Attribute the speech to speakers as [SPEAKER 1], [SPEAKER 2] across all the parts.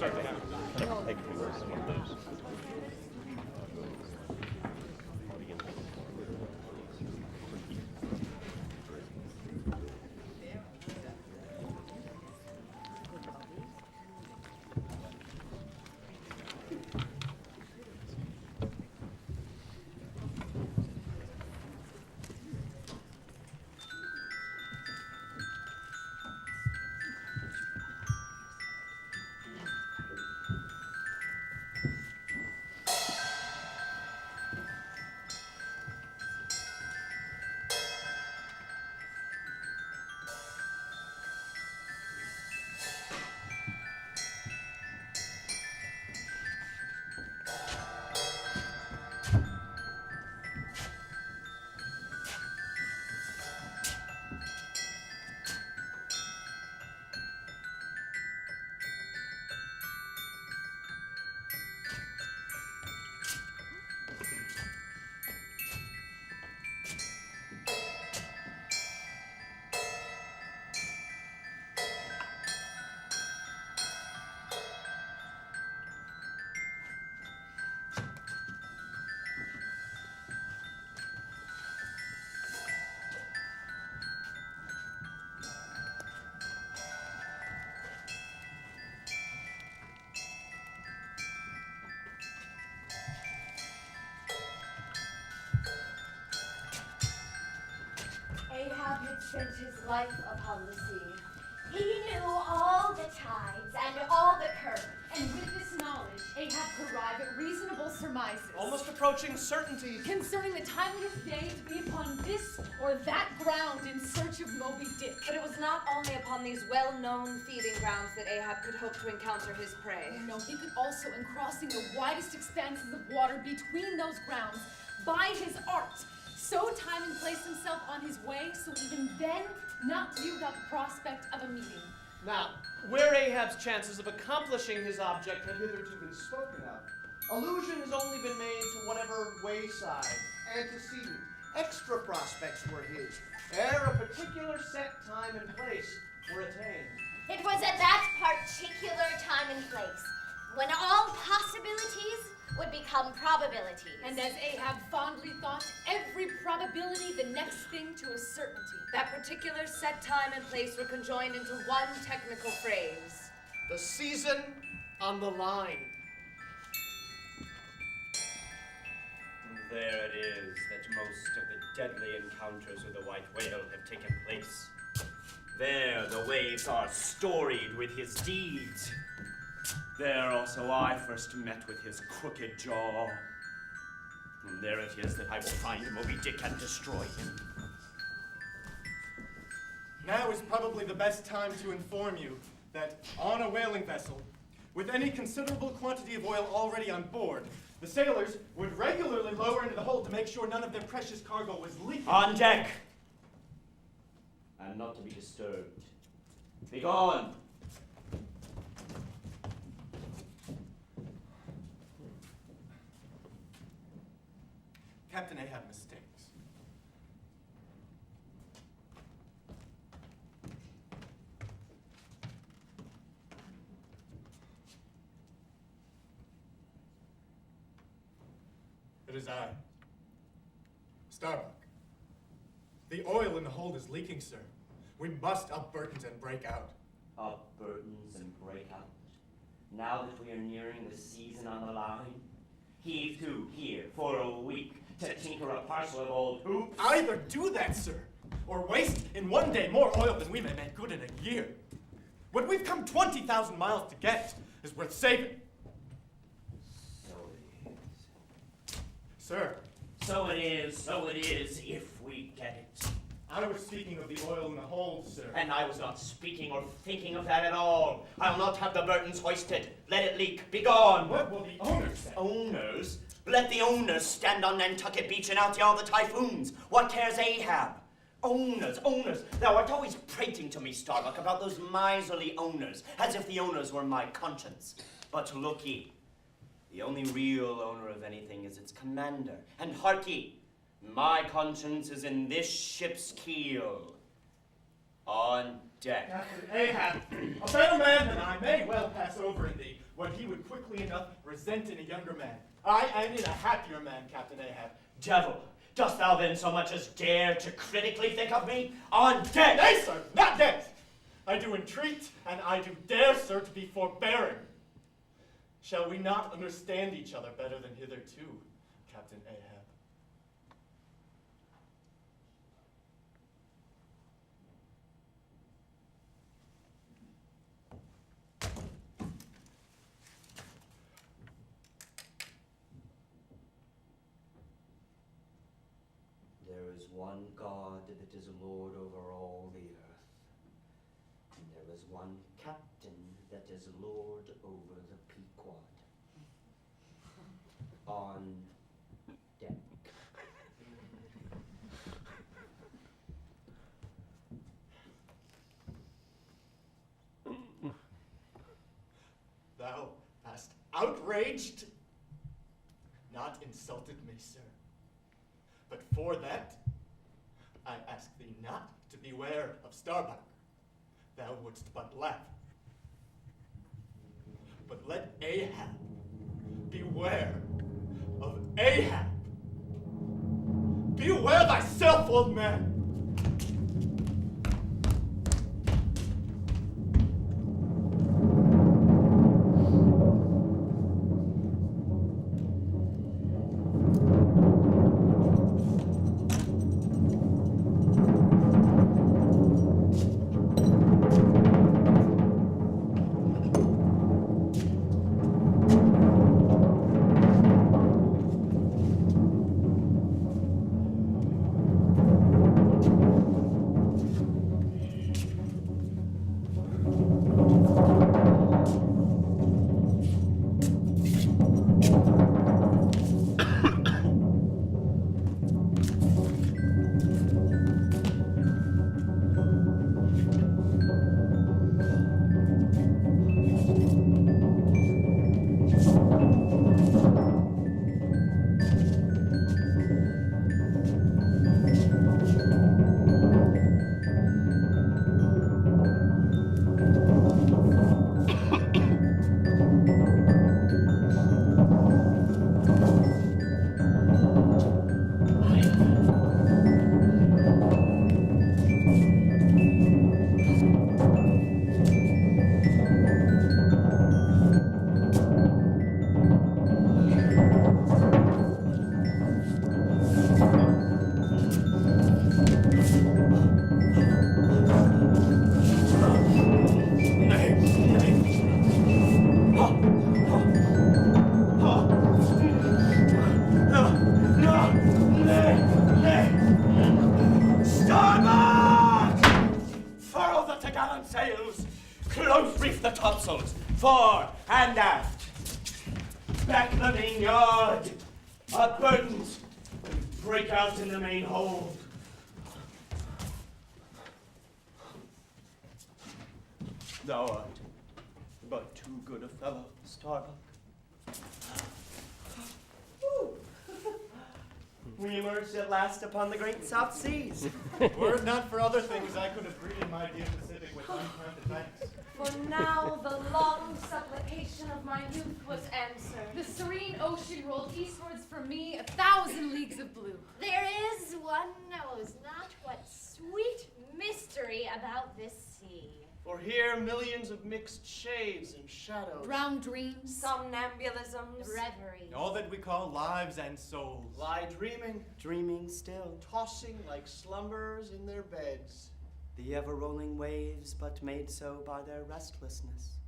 [SPEAKER 1] start to have take some of those.
[SPEAKER 2] Ahab had spent his life upon the sea. He knew all the tides and all the currents.
[SPEAKER 3] And with this knowledge, Ahab could arrive at reasonable surmises.
[SPEAKER 4] Almost approaching certainty.
[SPEAKER 3] Concerning the timeliest day to be upon this or that ground in search of Moby Dick.
[SPEAKER 5] But it was not only upon these well-known feeding grounds that Ahab could hope to encounter his prey.
[SPEAKER 3] No, he could also, in crossing the widest expanses of water between those grounds, by his art, so time and place himself on his way, so even then not view without the prospect of a meeting.
[SPEAKER 4] Now, where Ahab's chances of accomplishing his object had hitherto been spoken of, allusion has only been made to whatever wayside, antecedent, extra prospects were his, ere a particular set time and place were attained.
[SPEAKER 2] It was at that particular time and place when all possibilities would become probabilities.
[SPEAKER 3] And as Ahab fondly thought, every probability the next thing to a certainty.
[SPEAKER 5] That particular set time and place were conjoined into one technical phrase.
[SPEAKER 4] The season on the line.
[SPEAKER 6] There it is that most of the deadly encounters with the white whale have taken place. There the waves are storied with his deeds. There also I first met with his crooked jaw. And there it is that I will find Moby Dick and destroy him.
[SPEAKER 7] Now is probably the best time to inform you that on a whaling vessel, with any considerable quantity of oil already on board, the sailors would regularly lower into the hold to make sure none of their precious cargo was leaking.
[SPEAKER 6] On deck! And not to be disturbed. Begone!
[SPEAKER 7] Captain Ahab mistakes. It is I, Starbuck. The oil in the hold is leaking, sir. We must up Burton's and break out.
[SPEAKER 6] Up Burton's and break out. Now that we are nearing the season on the line, heave to here for a week to tinker a parcel of old hoops.
[SPEAKER 7] Either do that, sir, or waste in one day more oil than we may make good in a year. What we've come 20,000 miles to get is worth saving.
[SPEAKER 6] So it is.
[SPEAKER 7] Sir.
[SPEAKER 6] So it is, if we get it.
[SPEAKER 7] I was speaking of the oil in the hold, sir.
[SPEAKER 6] And I was not speaking or thinking of that at all. I'll not have the Burtons hoisted. Let it leak. Begone.
[SPEAKER 7] What will the owners say?
[SPEAKER 6] Owners? Let the owners stand on Nantucket Beach and out all the typhoons. What cares Ahab? Owners. Thou art always prating to me, Starbuck, about those miserly owners, as if the owners were my conscience. But look ye, the only real owner of anything is its commander. And hark ye, my conscience is in this ship's keel. On deck.
[SPEAKER 7] Captain Ahab, a better man than I may well pass over in thee, what he would quickly enough resent in a younger man. I am in a happier man, Captain Ahab.
[SPEAKER 6] Devil, dost thou then so much as dare to critically think of me? On deck!
[SPEAKER 7] Nay, sir, not dead! I do entreat, and I do dare, sir, to be forbearing. Shall we not understand each other better than hitherto, Captain Ahab?
[SPEAKER 6] There is one God that is Lord over all the earth, and there is one captain that is Lord over the Pequod. On deck.
[SPEAKER 7] Thou hast outraged, not insulted me, sir. But for that, I ask thee not to beware of Starbuck. Thou wouldst but laugh. But let Ahab beware of Ahab. Beware thyself, old man.
[SPEAKER 6] Close reef the topsails, fore and aft. Back the main yard, up burdens, and break out in the main hold. Thou art but too good a fellow, Starbuck. We emerged at last upon the great South Seas.
[SPEAKER 7] Were it not for other things, I could have greeted my dear Pacific with uncounted thanks.
[SPEAKER 5] For now the long supplication of my youth was answered.
[SPEAKER 3] The serene ocean rolled eastwards from me 1,000 leagues of blue.
[SPEAKER 2] There is, one knows not what sweet mystery about this sea.
[SPEAKER 4] For here millions of mixed shades and shadows.
[SPEAKER 3] Brown dreams.
[SPEAKER 5] Somnambulisms.
[SPEAKER 2] Reverie.
[SPEAKER 7] All that we call lives and souls.
[SPEAKER 4] Lie dreaming,
[SPEAKER 6] Dreaming still,
[SPEAKER 4] tossing like slumberers in their beds.
[SPEAKER 6] the ever-rolling waves but made so by their restlessness.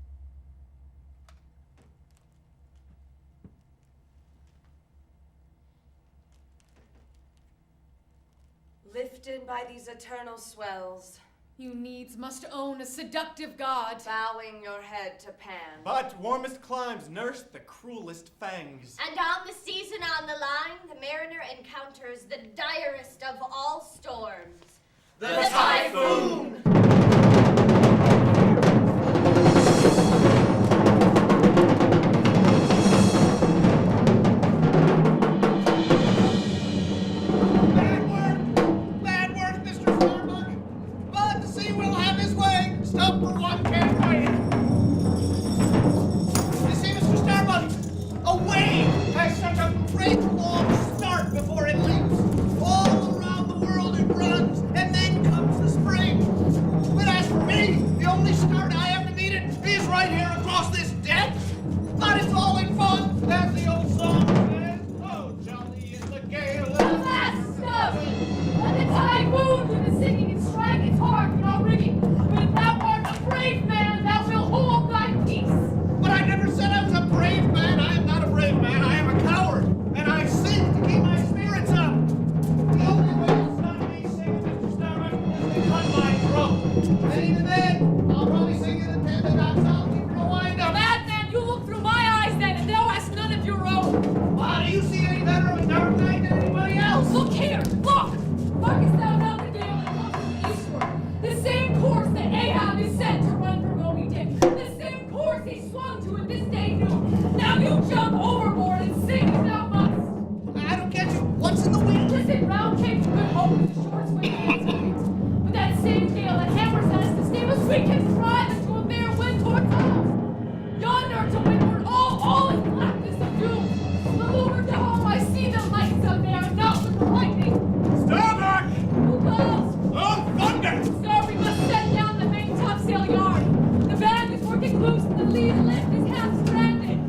[SPEAKER 5] Lifted by these eternal swells,
[SPEAKER 3] You needs must own a seductive god.
[SPEAKER 5] bowing your head to Pan.
[SPEAKER 7] But warmest climes nurse the cruelest fangs.
[SPEAKER 2] And on the season on the line, the mariner encounters the direst of all storms.
[SPEAKER 6] The
[SPEAKER 2] typhoon!
[SPEAKER 4] Bad work, Mr. Starbuck. But the sea will what's in the wind?
[SPEAKER 3] Listen, round cape good hope is the shortest way to get to it. But that same gale that hammers at us to stave us, we can thrive into a fair wind towards us. Yonder to windward, all is blackness of doom. The lured to home, I see the lights of there, not with the lightning.
[SPEAKER 7] Starboard!
[SPEAKER 3] Who goes?
[SPEAKER 7] Oh, thunder!
[SPEAKER 3] Sir, we must set down the main topsail yard. The band is working loose and the lead lift is half stranded.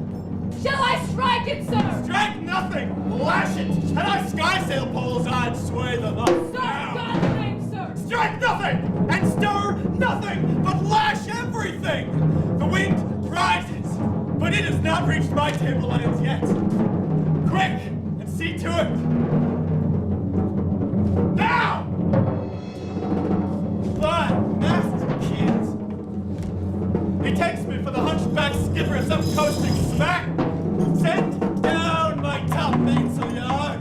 [SPEAKER 3] Shall I strike it, sir?
[SPEAKER 7] Strike nothing! Lash it! And our skysail poles, I'd sway them up
[SPEAKER 3] Sir,
[SPEAKER 7] now.
[SPEAKER 3] in God's name, sir!
[SPEAKER 7] Strike nothing! And stir nothing! But lash everything! The wind rises, but it has not reached my tablelands yet. Quick, and see to it! Now! But, master kids, he takes me for the hunchback skipper of some coasting smack. Send down my top mainsail yard.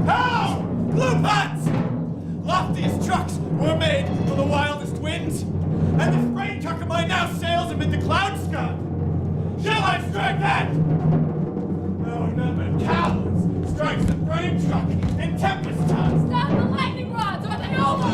[SPEAKER 7] How? Blue butts! Loftiest trucks were made for the wildest winds, and the frame truck of mine now sails amid the cloud sky. Shall I strike that? No, none but cowards strikes the frame truck in tempest time.
[SPEAKER 3] Stop the lightning rods, or they over!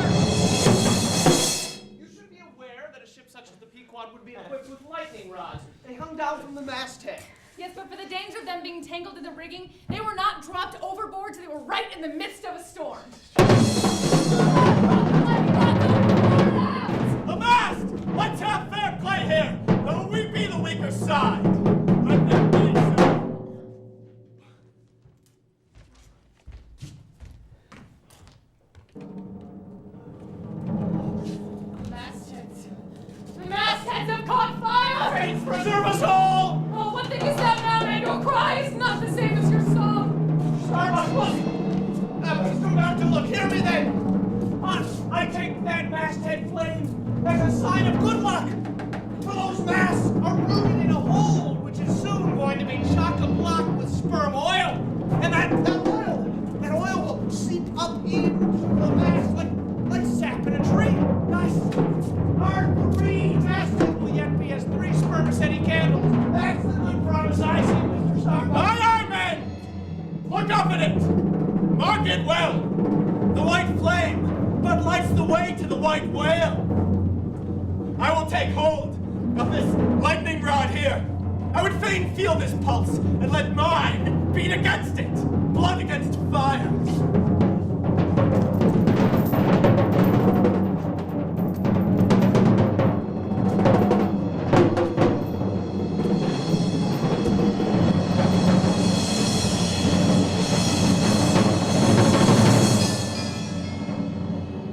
[SPEAKER 4] You should be aware that a ship such as the Pequod would be equipped with lightning rods. They hung down from the masthead.
[SPEAKER 3] Yes, but for the danger of them being tangled in the rigging, they were not dropped overboard till they were right in the midst of a storm.
[SPEAKER 7] The mast! Let's have fair play here, though we be the weaker side. Let them be so.
[SPEAKER 3] The mastheads have caught fire!
[SPEAKER 7] Fates preserve us all!
[SPEAKER 3] Oh, what thing is that now, man? Your cry is not the same as your song.
[SPEAKER 4] Starbuck, look! Please come back to look. Hear me then! I take that masthead flame as a sign of good luck! For those masts are rooted in a hold, which is soon going to be chock-a-block with sperm oil! And that oil will seep up into the mast like sap in a tree! Nice! Our green masthead will yet be as 3 spermaceti candles! That's the good promise I see, Mr. Starbuck!
[SPEAKER 7] Aye, aye, men! Look up at it! Mark it well! The white flame but lights the way to the white whale! I will take hold of this lightning rod here. I would fain feel this pulse and let mine beat against it, blood against fire.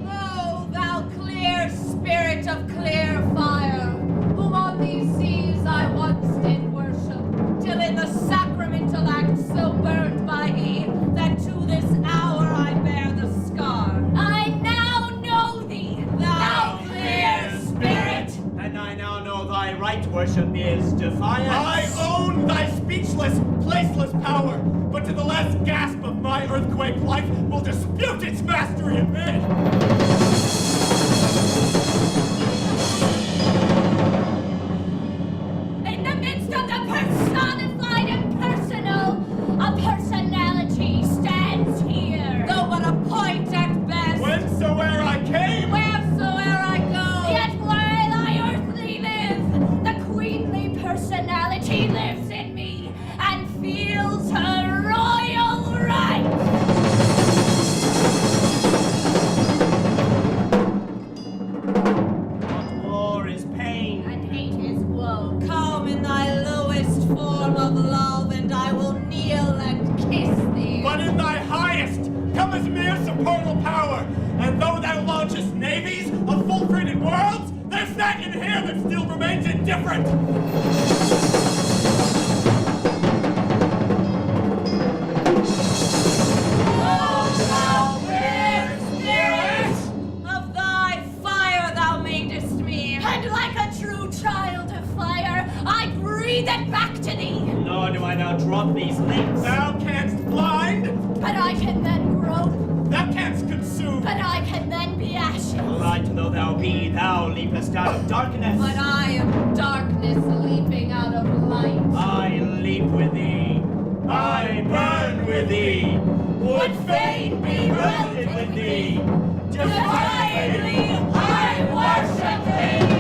[SPEAKER 5] Oh, thou clear spirit of clear fire, whom on these seas I once did worship, till in the sacramental act so burned by thee, that to this hour I bear the scar.
[SPEAKER 2] I now know thee,
[SPEAKER 5] Thou clear spirit!
[SPEAKER 6] And I now know thy right worship is defiance.
[SPEAKER 7] I own thy speechless, placeless power, but to the last gasp of my earthquake life will dispute its mastery of me.
[SPEAKER 2] in the midst of the personified impersonal, a personality stands here.
[SPEAKER 5] Though but a point at best,
[SPEAKER 7] Whensoe'er I came,
[SPEAKER 5] wheresoe'er I go,
[SPEAKER 2] Yet while I earthly live, the queenly personality lives in me and feels her royal right.
[SPEAKER 6] What war is pain?
[SPEAKER 2] And hate is woe.
[SPEAKER 5] come in thy lowest form of love, and I will kneel and kiss thee.
[SPEAKER 7] but in thy highest come as mere supernal power, and though thou launchest navies of full-freighted worlds, there's that in here that still remains indifferent.
[SPEAKER 5] Of thy fire thou madest me.
[SPEAKER 2] And like a true child of fire, I breathe it back to thee.
[SPEAKER 6] Nor do I now drop these links.
[SPEAKER 7] Thou canst blind,
[SPEAKER 2] But I can then grow,
[SPEAKER 7] thou canst consume.
[SPEAKER 2] but I can then be ashes.
[SPEAKER 6] Light though thou be, thou leapest out of darkness.
[SPEAKER 5] But I am darkness leaping out of light.
[SPEAKER 6] I leap with thee. I burn with thee. Would
[SPEAKER 2] would fain be rooted with thee. Divinely I worship thee.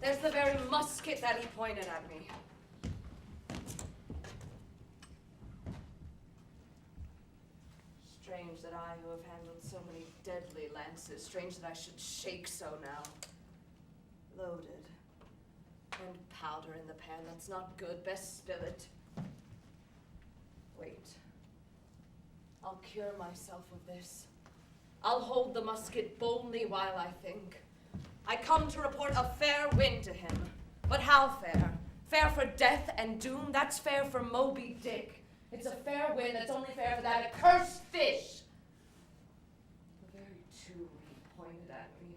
[SPEAKER 5] There's the very musket that he pointed at me. Strange that I, who have handled so many deadly lances, strange that I should shake so now. Loaded. And powder in the pan, that's not good. Best spill it. Wait. I'll cure myself of this. I'll hold the musket boldly while I think. I come to report a fair win to him. But how fair? Fair for death and doom? That's fair for Moby Dick. It's a fair win that's only fair for that accursed fish. The very tomb he pointed at me.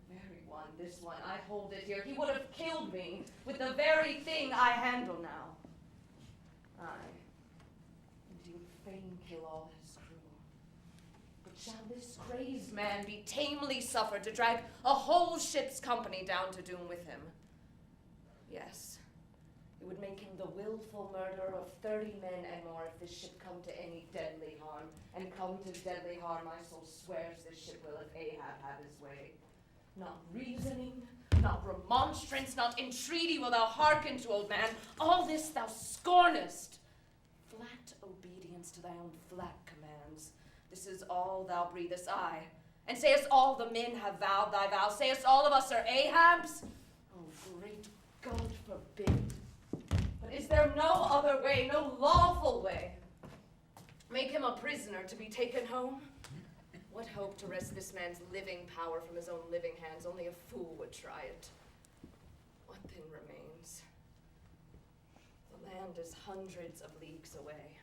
[SPEAKER 5] The very one, this one, I hold it here. He would have killed me with the very thing I handle now. Aye, and he would fain kill all his crew. But shall this crazed man be tamely suffered to drag a whole ship's company down to doom with him? Yes. It would make him the willful murderer of 30 men and more if this ship come to any deadly harm. And come to deadly harm, my soul swears this ship will if Ahab have his way. Not reasoning, not remonstrance, not entreaty will thou hearken to, old man. All this thou scornest. Flat obedience to thy own flat commands. This is all thou breathest, aye. And sayest all the men have vowed thy vow. Sayest all of us are Ahabs? Oh, great God forbid. But is there no other way, no lawful way? prisoner to be taken home? What hope to wrest this man's living power from his own living hands? Only a fool would try it. What then remains? The land is hundreds of leagues away.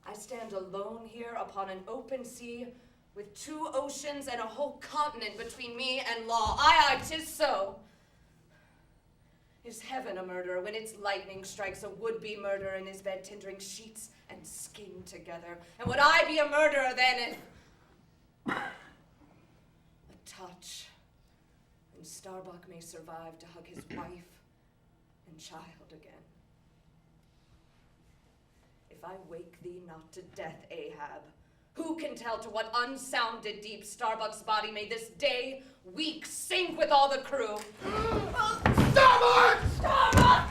[SPEAKER 5] I stand alone here upon an open sea with 2 oceans and a whole continent between me and law. Aye, 'tis so. Is heaven a murderer when its lightning strikes a would-be murderer in his bed, tendering sheets and skin together? And would I be a murderer then if a touch, and Starbuck may survive to hug his wife and child again? If I wake thee not to death, Ahab, who can tell to what unsounded deep Starbuck's body may this day, week, sink with all the crew?
[SPEAKER 4] Starbuck!
[SPEAKER 5] Starbuck!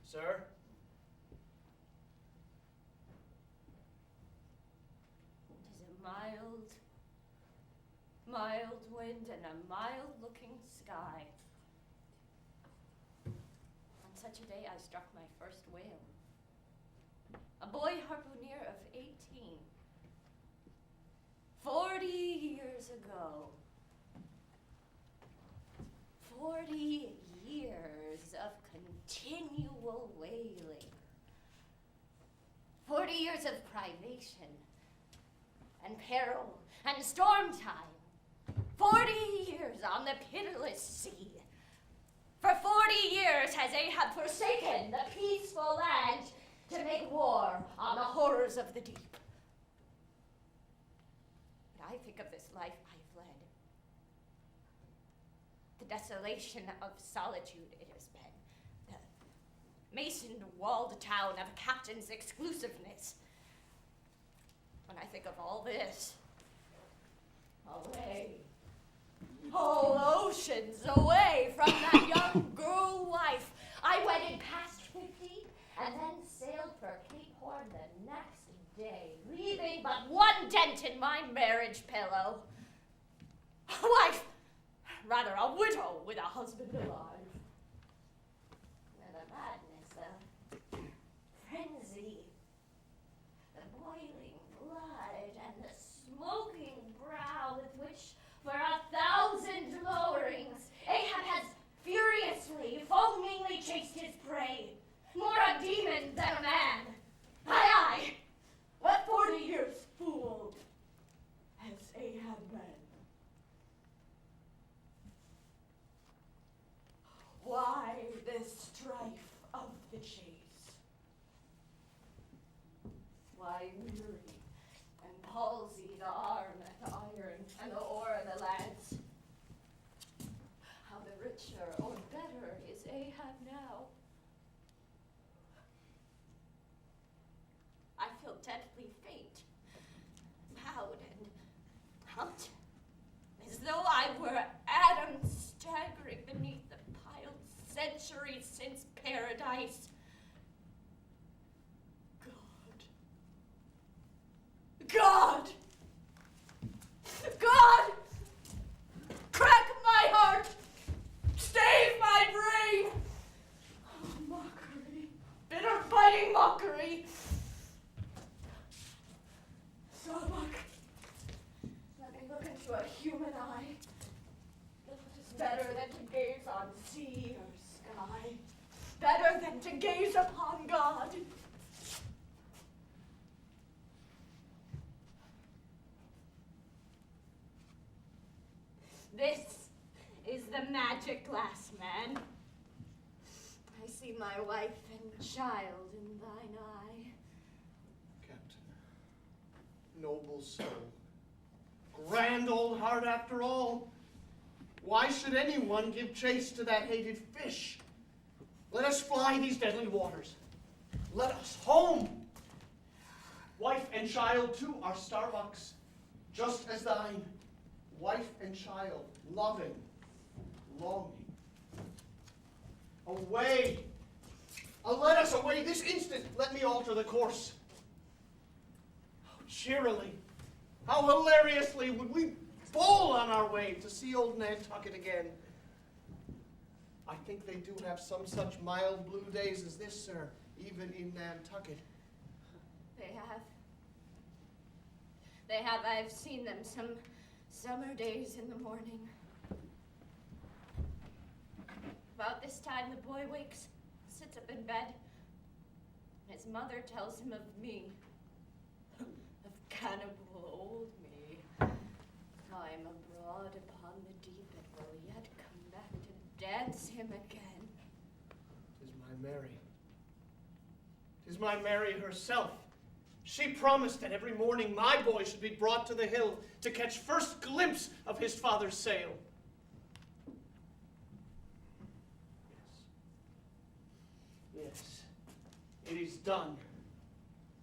[SPEAKER 4] Sir?
[SPEAKER 2] It is a mild wind and a mild-looking sky. On such a day, I struck my first whale. A boy harpooner of 18. 40 years ago. 40 years of continual whaling. 40 years of privation and peril and storm time. 40 years on the pitiless sea. For 40 years has Ahab forsaken the peaceful land to make war on the horrors of the deep. When I think of this life I've led, the desolation of solitude it has been, the masoned walled town of a captain's exclusiveness. When I think of all this, away, whole oceans away from that young girl wife, I wedded past 50 and then sailed for Cape Horn the next day, leaving but one dent in my marriage pillow. A wife, rather a widow with a husband alive. And the madness, the frenzy, the boiling blood, and the smoking brow with which, for 1,000 lowerings, Ahab has furiously, foamingly chased his prey, more a demon than a man. Aye, what 40 years fool has Ahab been? Why this strife of the chase? Why weary and palsy the arm and the iron and the oar and the lance? How the richer or better is Ahab now? I feel deadly faint, bowed and humped, as though I were Adam staggering beneath the piled centuries since paradise. God! God! Crack my heart! Stave my brain! Oh, mockery. Bitter biting mockery! Starbuck, let me look into a human eye. It is better than to gaze on sea or sky. Better than to gaze upon God. This is the magic glass, man. I see my wife and child in thine eye.
[SPEAKER 4] Captain, noble soul, grand old heart after all. Why should anyone give chase to that hated fish? Let us fly these deadly waters. Let us home. Wife and child too are Starbuck's, just as thine. Wife and child, loving, longing. Away! Let us away this instant! Let me alter the course. How cheerily, how hilariously would we bowl on our way to see old Nantucket again. I think they do have some such mild blue days as this, sir, even in Nantucket.
[SPEAKER 2] They have. They have. I've seen them some summer days in the morning. About this time, the boy wakes, sits up in bed, and his mother tells him of me, of cannibal old me. I am abroad upon the deep and will yet come back to dance him again.
[SPEAKER 4] 'Tis my Mary. 'Tis my Mary herself. She promised that every morning my boy should be brought to the hill to catch first glimpse of his father's sail. Yes, it is done.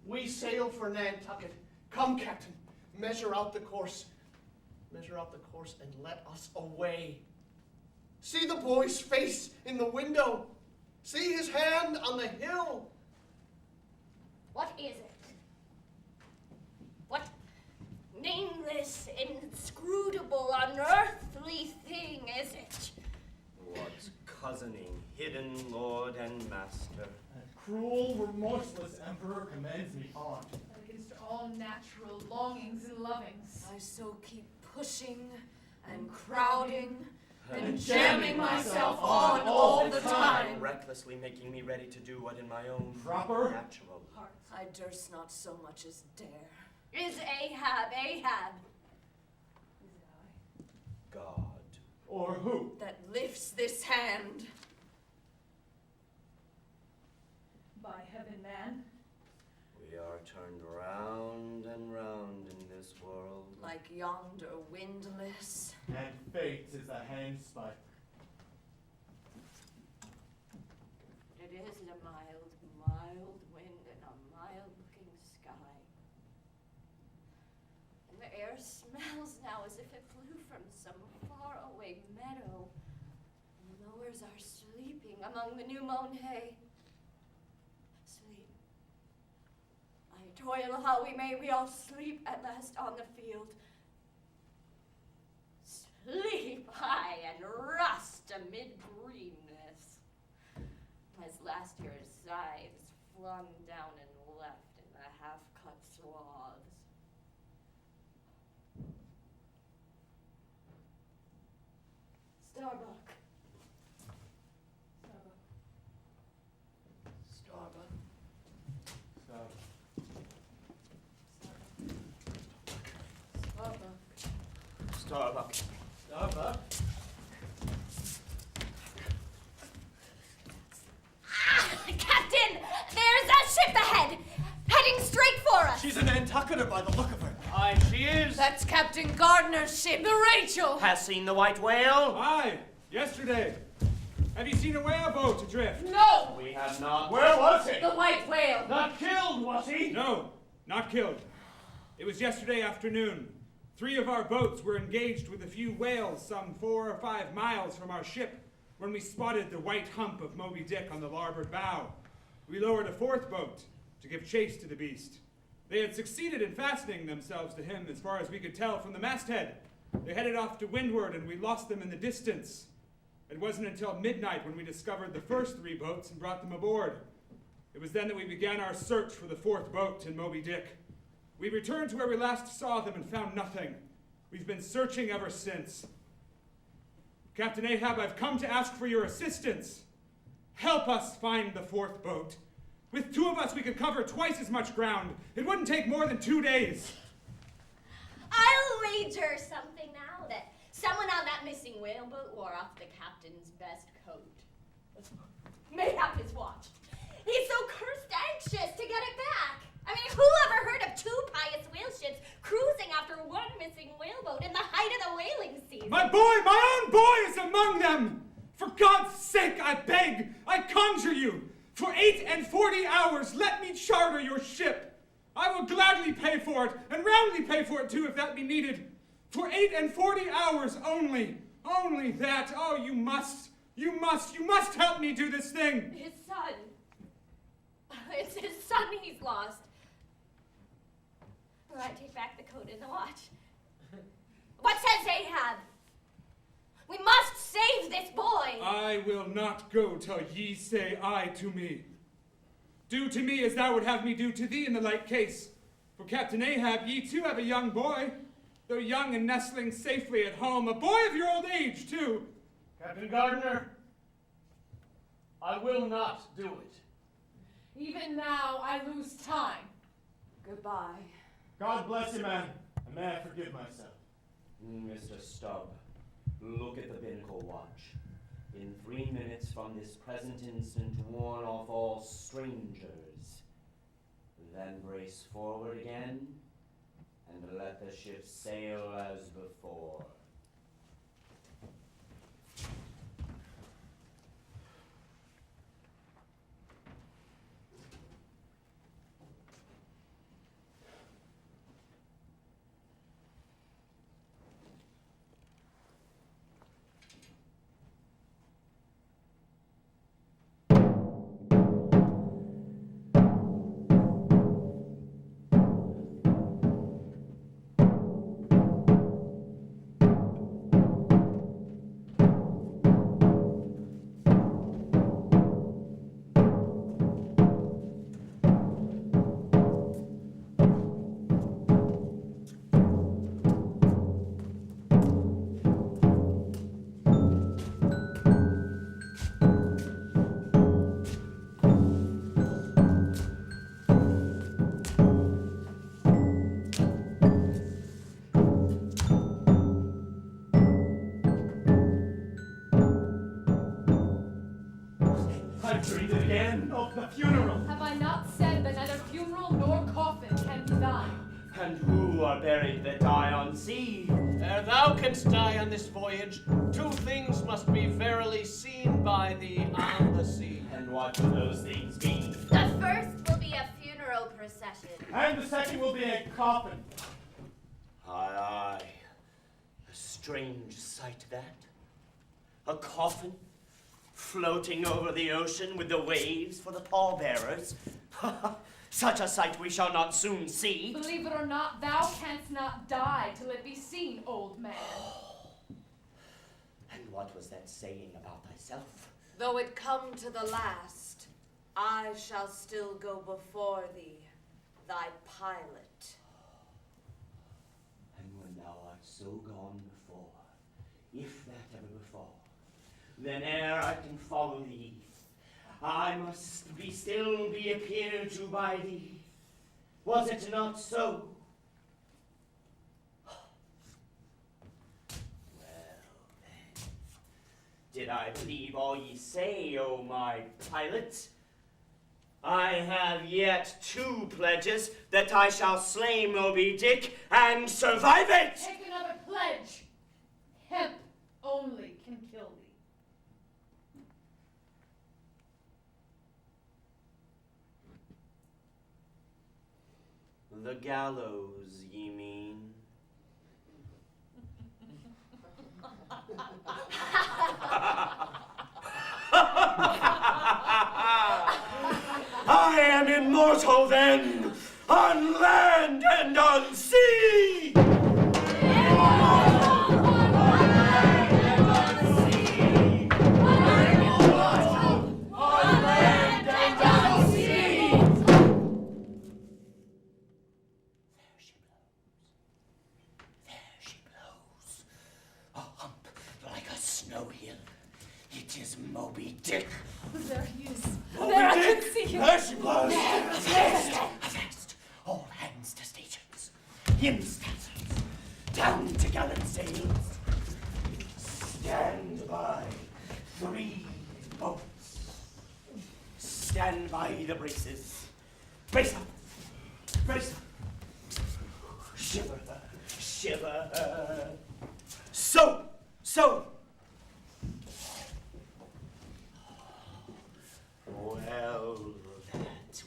[SPEAKER 4] We sail for Nantucket. Come, Captain, measure out the course. Measure out the course and let us away. See the boy's face in the window. See his hand on the hill.
[SPEAKER 2] What is it? What nameless, inscrutable, unearthly thing is it?
[SPEAKER 6] What cozening, hidden lord and master?
[SPEAKER 7] That cruel, remorseless emperor commands me on.
[SPEAKER 3] Against all natural longings and lovings.
[SPEAKER 5] I so keep pushing and crowding and jamming myself on all the time.
[SPEAKER 6] Recklessly making me ready to do what in my own
[SPEAKER 7] Proper
[SPEAKER 6] natural
[SPEAKER 3] Heart.
[SPEAKER 5] I durst not so much as dare.
[SPEAKER 2] Is Ahab,
[SPEAKER 6] God.
[SPEAKER 7] Or who?
[SPEAKER 5] That lifts this hand.
[SPEAKER 3] By heaven, man.
[SPEAKER 6] We are turned round and round in this world.
[SPEAKER 5] Like yonder windlass.
[SPEAKER 7] And fate is the handspike.
[SPEAKER 2] It is a mild wind and a mild-looking sky. And the air smells now as if it flew from some faraway meadow. And the lowers are sleeping among the new-mown hay. Sleep. I toil how we may, we all sleep at last on the field. Sleep high and rust amid greenness, as last year's scythes flung down and left in the half-cut swaths. Starbuck.
[SPEAKER 6] Starbuck.
[SPEAKER 7] Starbuck.
[SPEAKER 6] Starbuck.
[SPEAKER 7] Starbuck.
[SPEAKER 2] Captain! There's a ship ahead! Heading straight for us!
[SPEAKER 7] She's a Nantucketer by the look of her.
[SPEAKER 4] Aye, she is.
[SPEAKER 5] That's Captain Gardner's ship, the Rachel.
[SPEAKER 6] Has seen the white whale?
[SPEAKER 8] Aye, yesterday. Have you seen a whale boat adrift?
[SPEAKER 5] No!
[SPEAKER 6] We have not.
[SPEAKER 7] Where was he?
[SPEAKER 5] The white whale.
[SPEAKER 4] Not killed, was he?
[SPEAKER 8] No, not killed. It was yesterday afternoon. 3 of our boats were engaged with a few whales some 4 or 5 miles from our ship when we spotted the white hump of Moby Dick on the larboard bow. We lowered a 4th boat to give chase to the beast. They had succeeded in fastening themselves to him as far as we could tell from the masthead. They headed off to windward and we lost them in the distance. It wasn't until midnight when we discovered the first 3 boats and brought them aboard. It was then that we began our search for the 4th boat in Moby Dick. We returned to where we last saw them and found nothing. We've been searching ever since. Captain Ahab, I've come to ask for your assistance. Help us find the 4th boat. With 2 of us, we could cover twice as much ground. It wouldn't take more than 2 days.
[SPEAKER 2] I'll wager something now that someone on that missing whaleboat wore off the captain's best coat. Mayhap his watch. He's so cursed anxious to get it back. I mean, who ever heard of 2 pious whale ships cruising after 1 missing whaleboat in the height of the whaling season?
[SPEAKER 8] My own boy is among them! For God's sake, I beg, I conjure you, for 48 hours, let me charter your ship. I will gladly pay for it, and roundly pay for it too, if that be needed. For 48 hours only, Only that. Oh, you must help me do this thing.
[SPEAKER 2] His son. It's his son he's lost. All right, take back the coat and the watch. What says Ahab? We must save this boy.
[SPEAKER 8] I will not go till ye say aye to me. Do to me as thou would have me do to thee in the like case. For Captain Ahab, ye too have a young boy, though young and nestling safely at home, a boy of your old age too.
[SPEAKER 4] Captain Gardner, I will not do it.
[SPEAKER 3] Even now, I lose time.
[SPEAKER 5] Goodbye.
[SPEAKER 7] God bless you, man. And may I forgive myself.
[SPEAKER 6] Mr. Stubb, look at the binnacle watch. In 3 minutes from this present instant, warn off all strangers. Then brace forward again, and let the ship sail as before.
[SPEAKER 7] Of the funeral.
[SPEAKER 3] Have I not said that neither funeral nor coffin can be thine?
[SPEAKER 6] And who are buried that die on sea?
[SPEAKER 4] Ere thou canst die on this voyage, 2 things must be verily seen by thee on the sea.
[SPEAKER 6] And what will those things be?
[SPEAKER 2] The first will be a funeral procession.
[SPEAKER 7] And the second will be a coffin.
[SPEAKER 6] Aye, aye. A strange sight that. A coffin floating over the ocean with the waves for the pallbearers. Such a sight we shall not soon see.
[SPEAKER 3] Believe it or not, thou canst not die till it be seen, old man.
[SPEAKER 6] And what was that saying about thyself?
[SPEAKER 5] Though it come to the last, I shall still go before thee, thy pilot.
[SPEAKER 6] And when thou art so gone before, if that ever befall, then ere I can follow thee, I must still be appeared to by thee. Was it not so? Well then, did I believe all ye say, O my pilot? I have yet 2 pledges that I shall slay Moby Dick and survive it!
[SPEAKER 3] Take another pledge. Hemp only can kill thee.
[SPEAKER 6] The gallows, ye mean? I am immortal then, on land and on sea! Moby Dick.
[SPEAKER 3] There he is.
[SPEAKER 6] Moby
[SPEAKER 3] there, I
[SPEAKER 6] Dick.
[SPEAKER 3] can see him.
[SPEAKER 6] There she blows. Avast. All hands to stations. Instantly. Down to gallant sails. Stand by. 3 boats. Stand by the braces. Brace up. Brace up. Shiver. Shiver. So.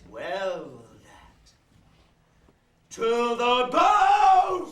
[SPEAKER 6] Well that. To the boat!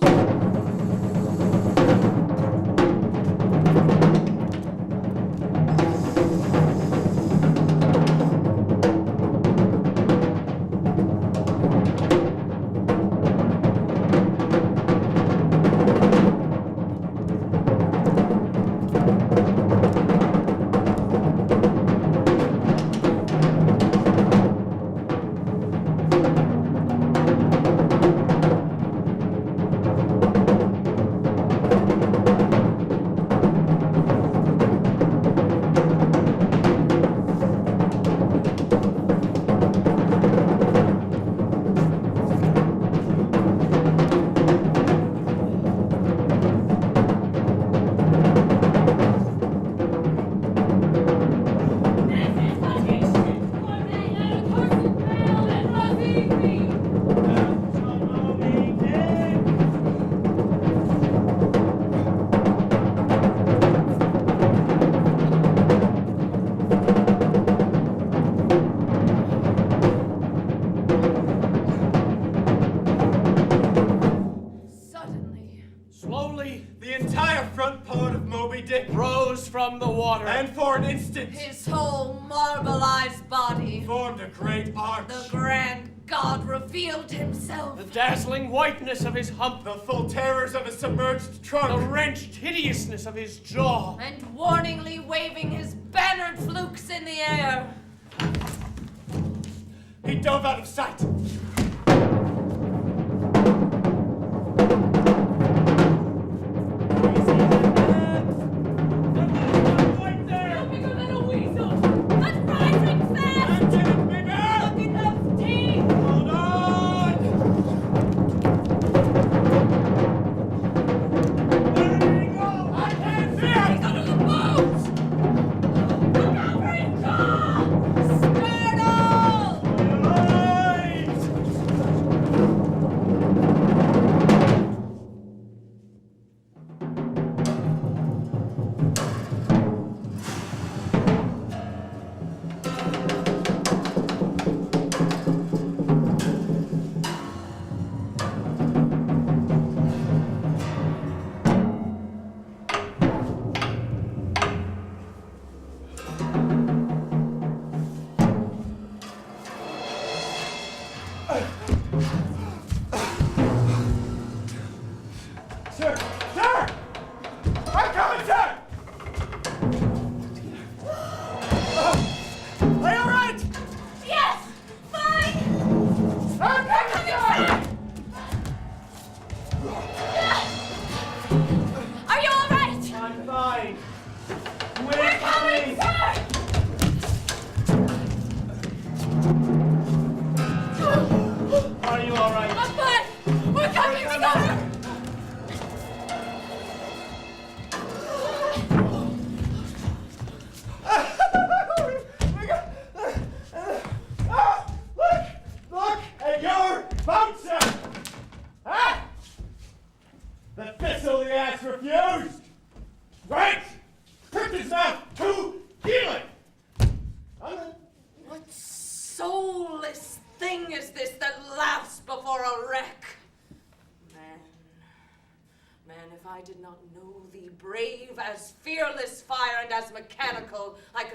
[SPEAKER 4] From the water.
[SPEAKER 7] And for an instant,
[SPEAKER 5] his whole marbleized body
[SPEAKER 7] formed a great arch.
[SPEAKER 5] The grand god revealed himself.
[SPEAKER 4] The dazzling whiteness of his hump.
[SPEAKER 7] The full terrors of his submerged trunk.
[SPEAKER 4] The wrenched hideousness of his jaw.
[SPEAKER 5] And warningly waving his bannered flukes in the air.
[SPEAKER 7] He dove out of sight.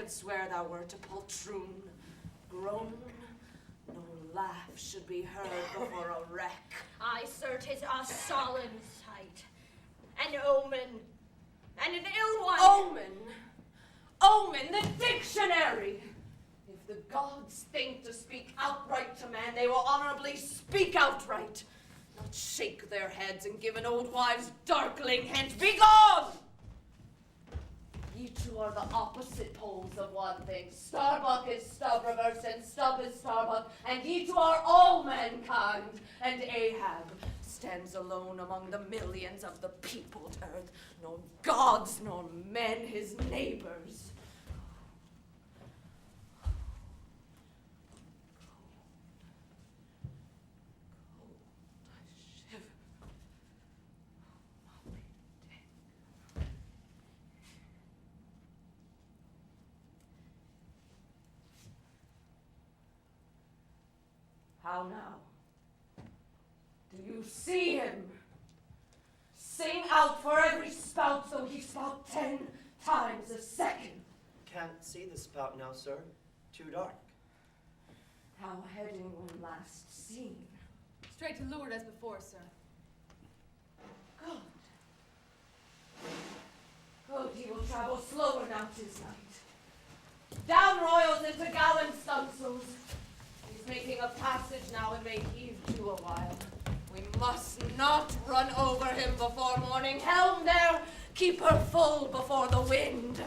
[SPEAKER 5] Swear thou wert a poltroon, groan, no laugh should be heard before a wreck.
[SPEAKER 2] I, sir, 'tis a solemn sight, an omen, and an ill one.
[SPEAKER 5] Omen? Omen, the dictionary! If the gods think to speak outright to man, they will honorably speak outright, not shake their heads and give an old wives' darkling hint. Be gone! Ye two are the opposite poles of one thing. Starbuck is stub reversed, and stub is Starbuck, and ye two are all mankind. And Ahab stands alone among the millions of the peopled earth, nor gods nor men his neighbors. How now? Do you see him? Sing out for every spout, so he spout 10 times a second.
[SPEAKER 6] Can't see the spout now, sir. Too dark.
[SPEAKER 5] How heading when last seen?
[SPEAKER 3] Straight to leeward as before, sir.
[SPEAKER 5] Good. Good, he will travel slower now 'tis night. Down royals into gallant stunsails. He's making a passage now and may heave to a while. We must not run over him before morning. Helm there, keep her full before the wind.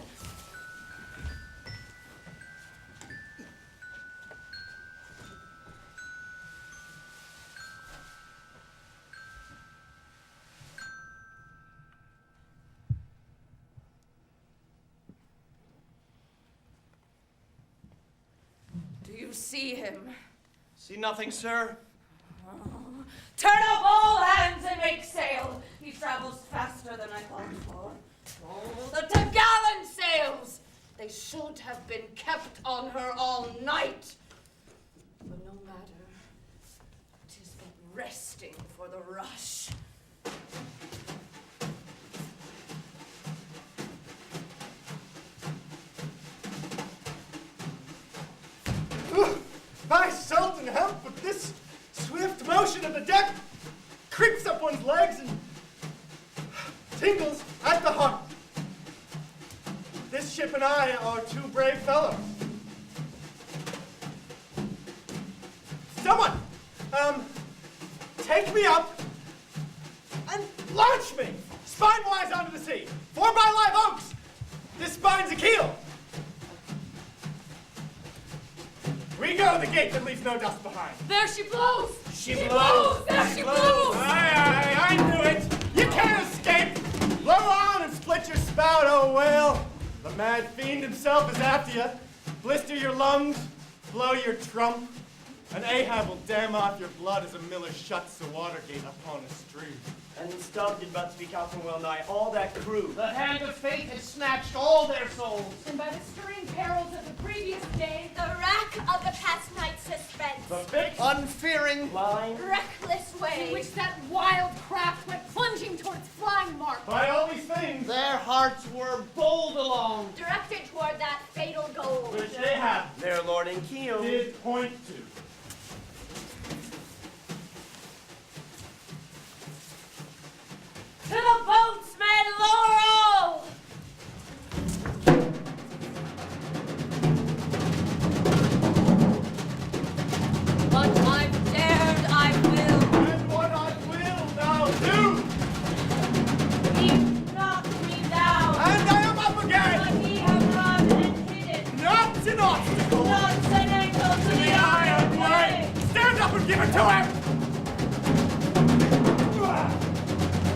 [SPEAKER 5] Do you see him?
[SPEAKER 4] See nothing, sir.
[SPEAKER 5] Turn up all hands and make sail. He travels faster than I thought for. Oh, the topgallant sails! They should have been kept on her all night. But no matter. 'Tis but resting for the rush.
[SPEAKER 7] I seldom help, but this swift motion of the deck creeps up one's legs and tingles at the heart. This ship and I are two brave fellows. Someone, take me up and launch me spine-wise onto the sea. 4 by live oaks. This spine's a keel. We go the gate that leaves no dust behind.
[SPEAKER 3] There she blows!
[SPEAKER 6] She blows!
[SPEAKER 3] There she blows!
[SPEAKER 7] Aye, I knew it! You can't escape! Blow on and split your spout, oh whale! The mad fiend himself is after you. Blister your lungs, blow your trump, and Ahab will dam off your blood as a miller shuts the water gate upon a stream.
[SPEAKER 6] And Stubb did but speak out from well nigh all that crew.
[SPEAKER 4] The hand of fate has snatched all their souls.
[SPEAKER 3] And by the stirring perils of the previous day,
[SPEAKER 2] The rack of the past night's suspense.
[SPEAKER 6] The fixed
[SPEAKER 4] Unfearing,
[SPEAKER 6] line.
[SPEAKER 2] Reckless
[SPEAKER 3] in
[SPEAKER 2] way.
[SPEAKER 3] which that wild craft went plunging towards flying mark.
[SPEAKER 7] By all these things,
[SPEAKER 4] their hearts were bold along.
[SPEAKER 2] Directed toward that fatal goal.
[SPEAKER 7] which Ahab
[SPEAKER 6] Their lord and keel.
[SPEAKER 7] did point to.
[SPEAKER 5] To the boats, men, lower all! What I've dared, I will.
[SPEAKER 7] And what I will now do!
[SPEAKER 5] He knocked me down,
[SPEAKER 7] And I am up again!
[SPEAKER 5] but he have run and hidden.
[SPEAKER 7] Not an obstacle!
[SPEAKER 5] Not an ankle to the iron way.
[SPEAKER 7] Stand up and give it to him!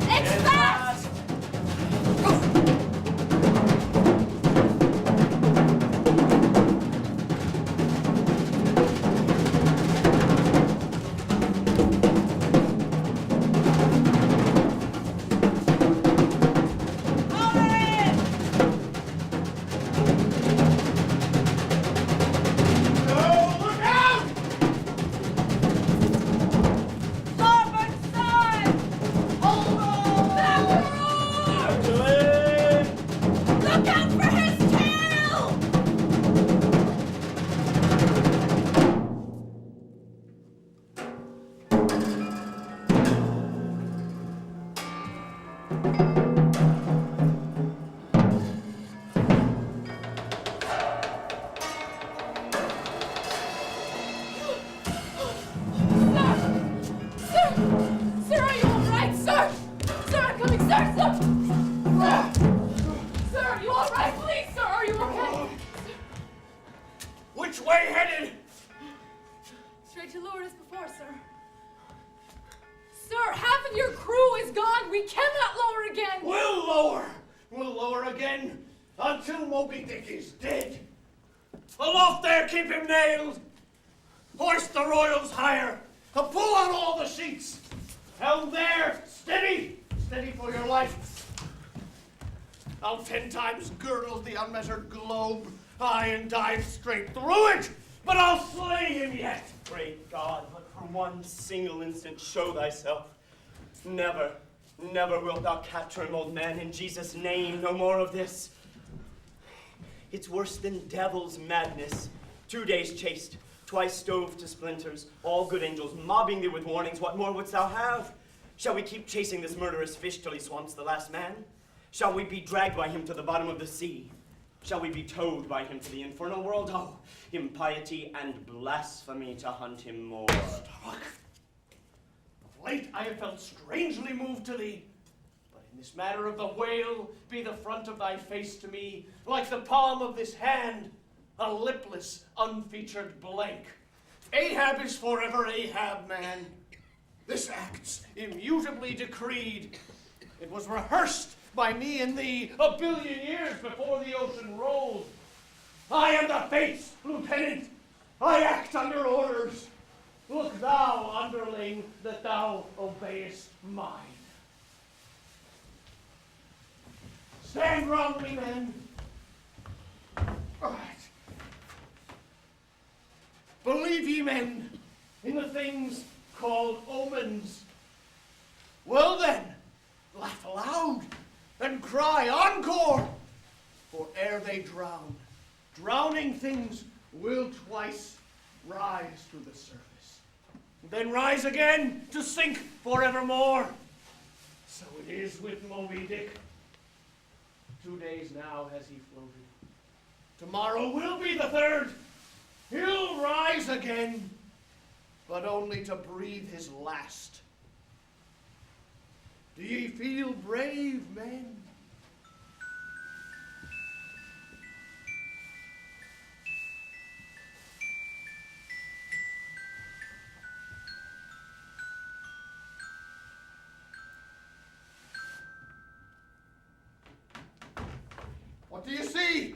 [SPEAKER 2] It's fast!
[SPEAKER 5] Over in!
[SPEAKER 7] Oh, look out!
[SPEAKER 5] Starboard side! Hold on! Look out for his tail!
[SPEAKER 3] Sir! Sir, are you all right, sir? Sir, I'm coming, sir, sir! Sir, are you all right? Please, sir, are you okay?
[SPEAKER 6] Which way headed?
[SPEAKER 3] Straight to leeward as before, sir. Sir, half of your crew is gone. We cannot lower again.
[SPEAKER 4] We'll lower. We'll lower again until Moby Dick is dead. Aloft there, keep him nailed. Hoist the royals higher. Pull on all the sheets. Helm there, steady. Steady for your life. I'll 10 times girdle the unmeasured globe. Aye, and dive straight through it. But I'll slay him yet.
[SPEAKER 6] Great God, but for one single instant show thyself. Never, never wilt thou capture an old man in Jesus' name. No more of this. It's worse than devil's madness. 2 days chased, twice stove to splinters, all good angels mobbing thee with warnings. What more wouldst thou have? Shall we keep chasing this murderous fish till he swamps the last man? Shall we be dragged by him to the bottom of the sea? Shall we be towed by him to the infernal world? Oh, impiety and blasphemy to hunt him more.
[SPEAKER 4] Starbuck, of late I have felt strangely moved to thee. But in this matter of the whale, be the front of thy face to me like the palm of this hand, a lipless, unfeatured blank. Ahab is forever Ahab, man. This act's immutably decreed. It was rehearsed by me and thee a billion years before the ocean rolled. I am the fates, Lieutenant. I act under orders. Look thou, underling, that thou obeyest mine. Stand round me, men. All right. Believe ye, men, in the things called omens. Well then, laugh aloud and cry encore, for ere they drown, drowning things will twice rise to the surface, then rise again to sink forevermore. So it is with Moby Dick. 2 days now has he floated. Tomorrow will be the third. He'll rise again, but only to breathe his last. Do ye feel brave, men? What do you see?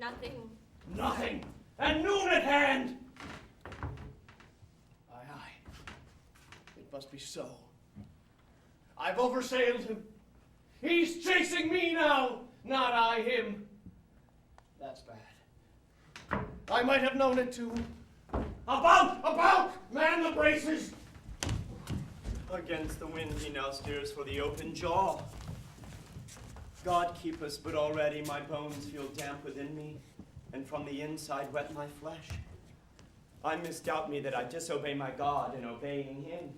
[SPEAKER 2] Nothing.
[SPEAKER 4] Nothing. And noon at hand. Aye, aye. It must be so. I've oversailed him. He's chasing me now, not I him. That's bad. I might have known it too. About! Man the braces!
[SPEAKER 6] Against the wind he now steers for the open jaw. God keep us, but already my bones feel damp within me, and from the inside wet my flesh. I misdoubt me that I disobey my God in obeying him.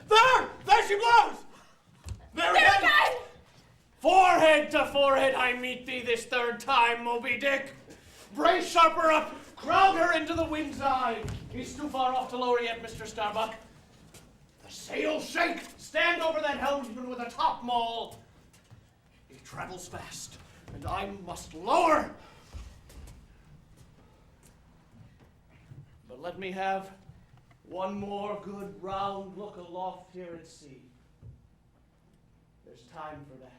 [SPEAKER 4] There she blows! There again! Forehead to forehead I meet thee this third time, Moby Dick. Brace sharper up, crowd her into the wind's eye. He's too far off to lower yet, Mr. Starbuck. The sails shake. Stand over that helmsman with a top maul. He travels fast, and I must lower. But let me have one more good round look aloft here at sea. There's time for that.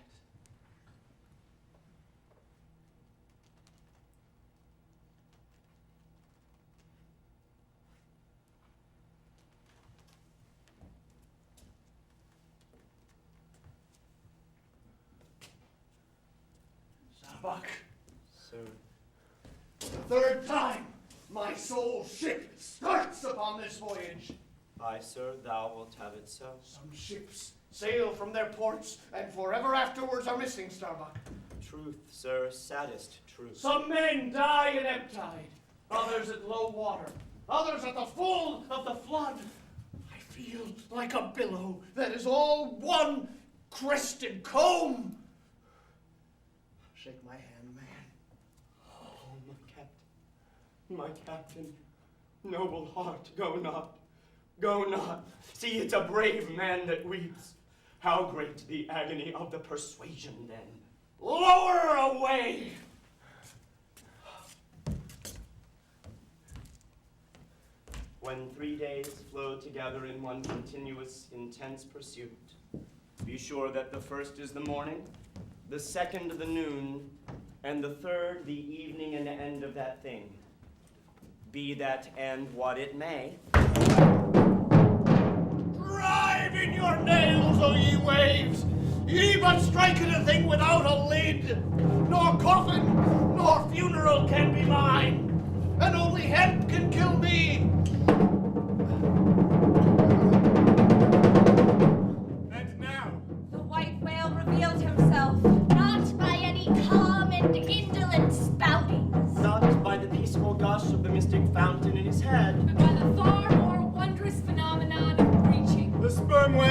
[SPEAKER 4] Starbuck.
[SPEAKER 6] Sir.
[SPEAKER 4] The third time my soul ship starts upon this voyage.
[SPEAKER 6] Aye, sir, thou wilt have it so.
[SPEAKER 4] Some ships sail from their ports and forever afterwards are missing, Starbuck.
[SPEAKER 6] Truth, sir, saddest truth.
[SPEAKER 4] Some men die in ebb tide, others at low water, others at the full of the flood. I feel like a billow that is all one crested comb. Shake my hand, man.
[SPEAKER 6] Oh, my captain, noble heart, go not, go not. See, it's a brave man that weeps. How great the agony of the persuasion then.
[SPEAKER 4] Lower away!
[SPEAKER 6] When 3 days flow together in one continuous, intense pursuit, be sure that the first is the morning, the second the noon, and the third the evening and end of that thing. Be that end what it may.
[SPEAKER 4] Drive in your nails, O ye waves! Ye but strike at a thing without a lid! Nor coffin, nor funeral can be mine, and only hemp can kill me!
[SPEAKER 7] And now,
[SPEAKER 5] The white whale revealed himself.
[SPEAKER 2] Not by any calm and indolent spoutings.
[SPEAKER 6] Not by the peaceful gush of the mystic fountain in his head.
[SPEAKER 3] But by the far more wondrous phenomenon of breaching.
[SPEAKER 7] the sperm whale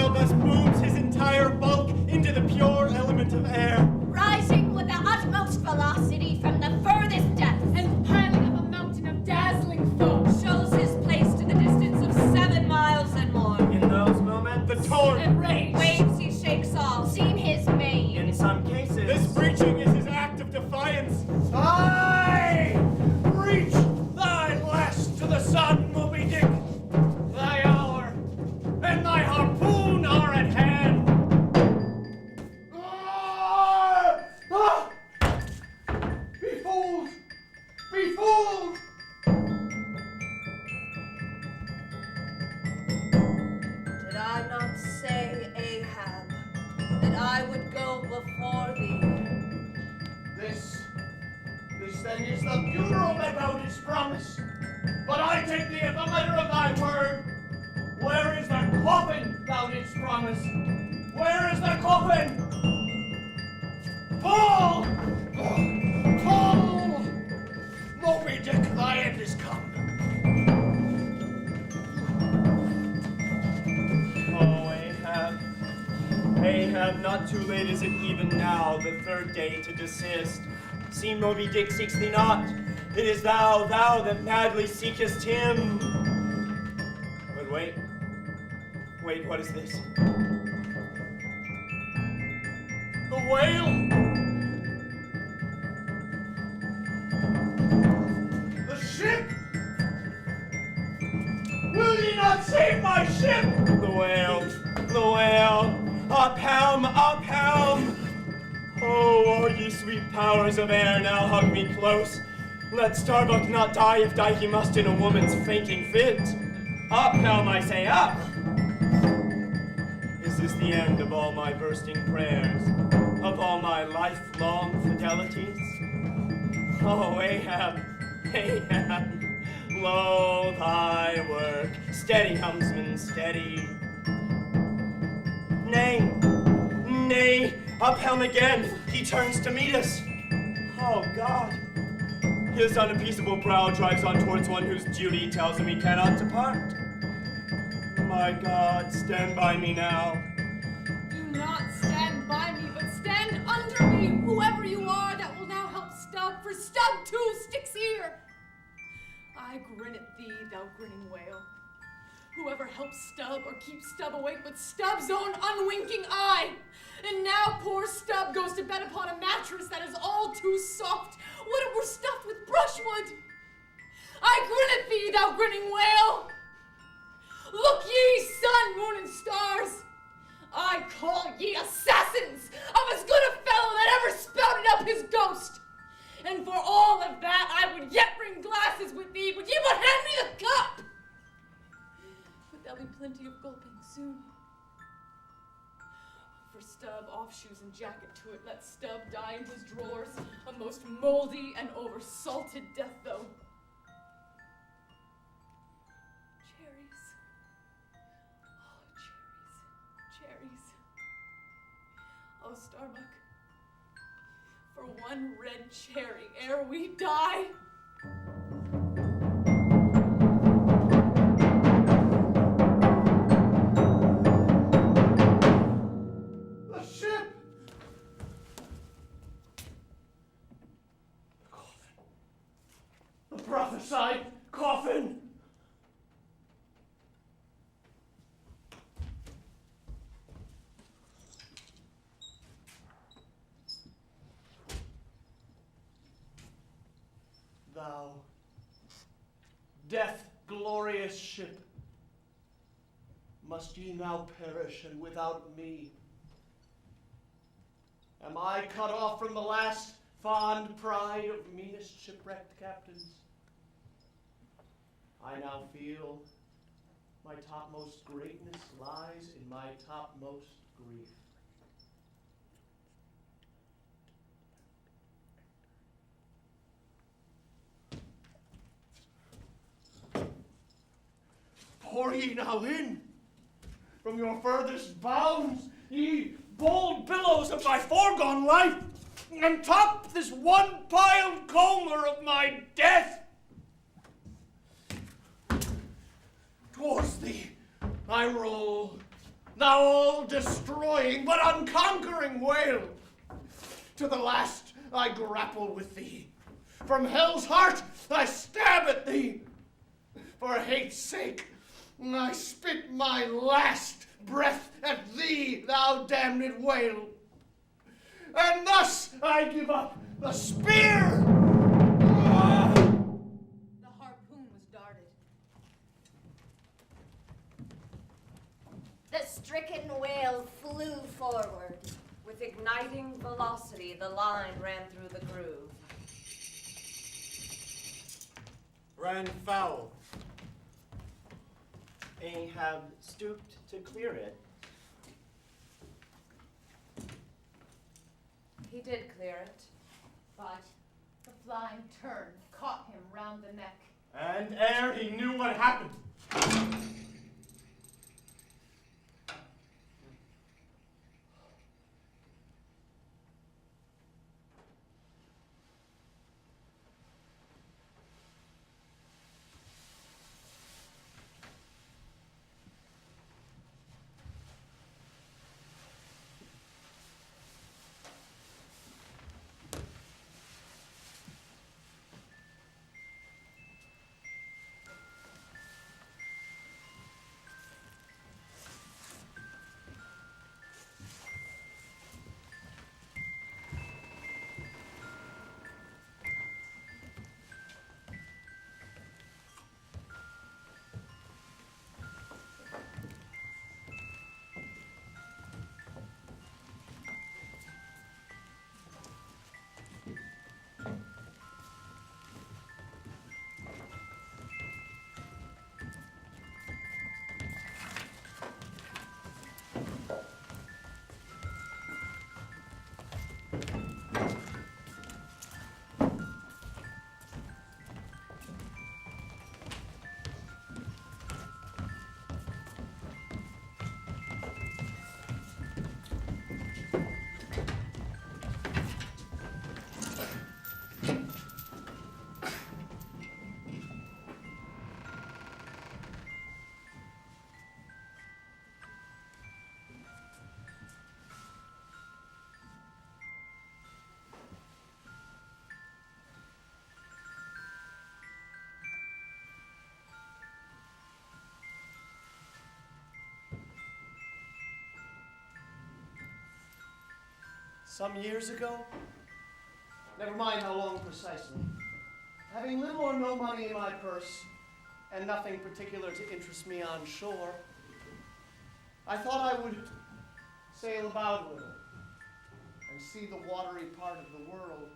[SPEAKER 5] I would go before thee.
[SPEAKER 4] This then is the funeral that thou didst promise. But I take thee at the letter of thy word. Where is the coffin thou didst promise? Where is the coffin? Pull! Pull! Moby Dick, thy end is come.
[SPEAKER 6] Oh, Ahab, not too late is it even now, the third day to desist. See, Moby Dick seeks thee not. It is thou that madly seekest him. But wait, what is this?
[SPEAKER 4] The whale! The ship! Will ye not save my ship?
[SPEAKER 6] The whale! Up helm! Oh, ye sweet powers of air, now hug me close. Let Starbuck not die if die he must in a woman's fainting fit. Up helm, I say, up! Is this the end of all my bursting prayers? Of all my lifelong fidelities? Oh, Ahab, lo thy work. Steady, helmsman, steady. Nay, up helm again. He turns to meet us. Oh, God. His unappeasable brow drives on towards one whose duty tells him he cannot depart. My God, stand by me now.
[SPEAKER 3] Do not stand by me, but stand under me, whoever you are that will now help Stubb, for Stubb too sticks here. I grin at thee, thou grinning whale. Whoever helps Stubb or keeps Stubb awake with Stubb's own unwinking eye. And now poor Stubb goes to bed upon a mattress that is all too soft. Would it were stuffed with brushwood. I grin at thee, thou grinning whale. Look ye, sun, moon, and stars. I call ye assassins of as good a fellow that ever spouted up his ghost. And for all of that, I would yet bring glasses with thee, would ye but hand me the cup. But there'll be plenty of gulping soon. For Stubb, off shoes and jacket to it, let Stubb die in his drawers, a most moldy and over-salted death, though. Cherries. Oh, cherries. Oh, Starbuck, for one red cherry ere we die.
[SPEAKER 4] The ship! The coffin. The prophesied coffin! Thou, death-glorious ship, must ye now perish, and without me? Am I cut off from the last fond pride of meanest shipwrecked captains? I now feel my topmost greatness lies in my topmost grief. Pour ye now in from your furthest bounds, ye bold billows of my foregone life, and top this one-piled comber of my death. Towards thee I roll, thou all-destroying but unconquering whale. To the last I grapple with thee. From hell's heart I stab at thee. For hate's sake I spit my last breath at thee, thou damned whale. And thus I give up the spear.
[SPEAKER 3] The harpoon was darted.
[SPEAKER 2] The stricken whale flew forward.
[SPEAKER 5] With igniting velocity, the line ran through the groove.
[SPEAKER 7] Ran foul.
[SPEAKER 6] Ahab stooped to clear it.
[SPEAKER 3] He did clear it,
[SPEAKER 2] But
[SPEAKER 3] the flying turn caught him round the neck.
[SPEAKER 7] And ere he knew what happened,
[SPEAKER 4] Some years ago, never mind how long precisely, having little or no money in my purse and nothing particular to interest me on shore, I thought I would sail about a little and see the watery part of the world.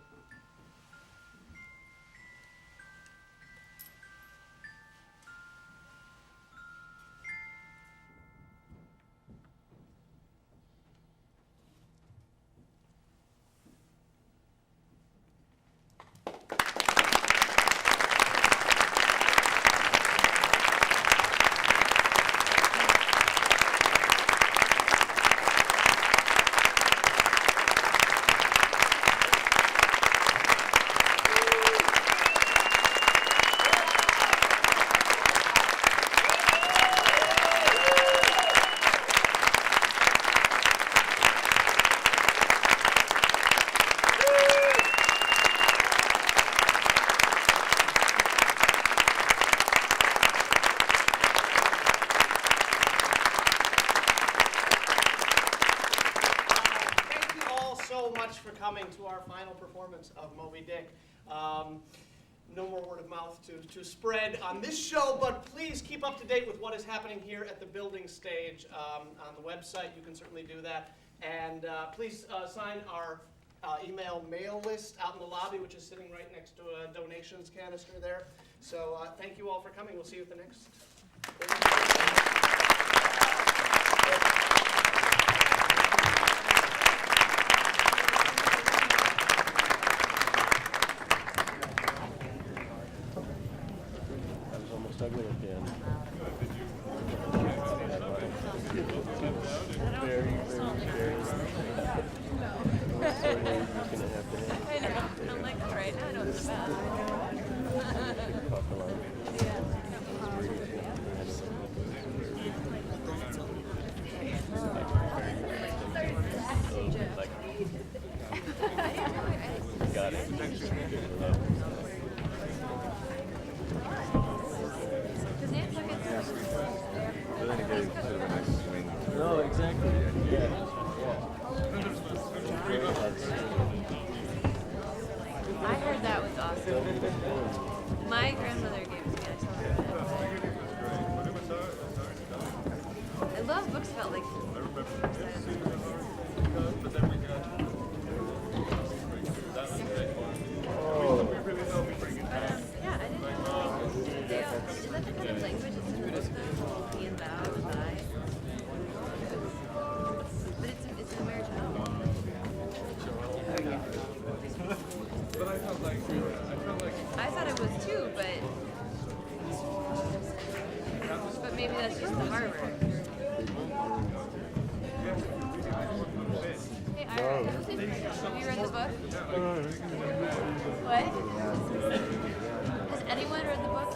[SPEAKER 4] For coming to our final performance of Moby Dick. No more word of mouth to spread on this show, but please keep up to date with what is happening here at the building stage on the website. You can certainly do that. And please sign our email mail list out in the lobby, which is sitting right next to a donations canister there. So thank you all for coming. We'll see you at the next.
[SPEAKER 1] Ugly at the end. Very, very scary.
[SPEAKER 5] I know. I'm like, all right, I know it's about.
[SPEAKER 1] Got it. No, exactly. Yeah.
[SPEAKER 5] I heard that was awesome. My grandmother gave it to me. I love books about like. Yeah, I didn't know. Is that the kind of language that's true to the and thou and I?
[SPEAKER 2] Have you read the book? What? Has anyone read the book?